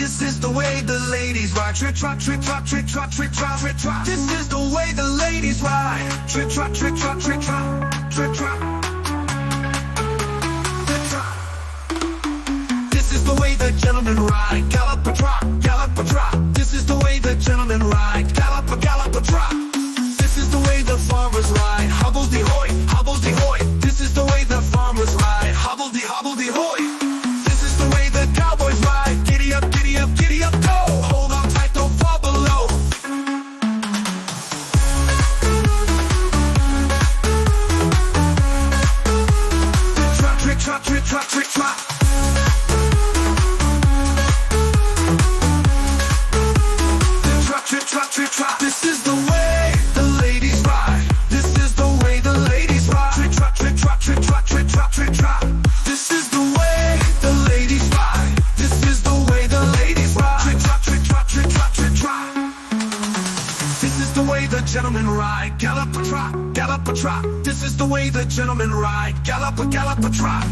This is the way the ladies ride. Trick trot, trick trot, trick trot, trick trot, trick trot. This is the way the ladies ride. Trick trot, trick trot, trick trot, trick trot. This is the way the gentlemen ride. Gallop a trot, gallop a trot. This is the way the gentlemen ride. Gallop a trot. This is the way the farmers ride. Hobble-de-hoy, hobble-de-hoy. This is the way the farmers ride. Hobble-de-hobble-de-hoy. This is the way the cowboys ride. Giddy up, giddy up, giddy up, go. Hold on tight, don't fall below. Trick trot, trick trot, trick trot. Trick trot, trick trot. This is the way the ladies ride. This is the way the ladies ride. Trick trot, trick trot, trick trot, trick trot, trick trot. This is the way the ladies ride. This is the way the ladies ride. Trick trot, trick trot, trick trot, trick trot. This is the way the gentlemen ride. Gallop a trot, gallop a trot. This is the way the gentlemen ride. Gallop a trot.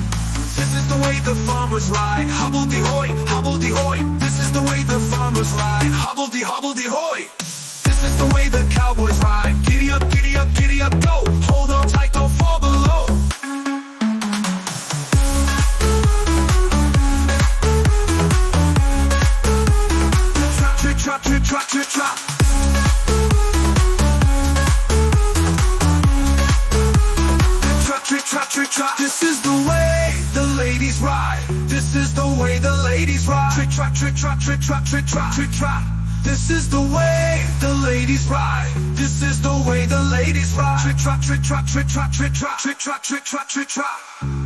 This is the way the farmers ride. Hobble-de-hoy, hobble-de-hoy. This is the way the farmers ride. Hobble-de-hobble-de-hoy. This is the way the cowboys ride. Giddy up, giddy up, giddy up, go. Hold on tight, don't fall below. Trick trot, trick trot, trick trot. Trick trot, trick trot. This is the way the ladies ride. This is the way the ladies ride. Trick trot, trick trot, trick trot, trick trot, trick trot. This is the way the ladies ride. This is the way the ladies ride. Trick trot, trick trot, trick trot, trick trot, trick trot, trick trot, trick trot.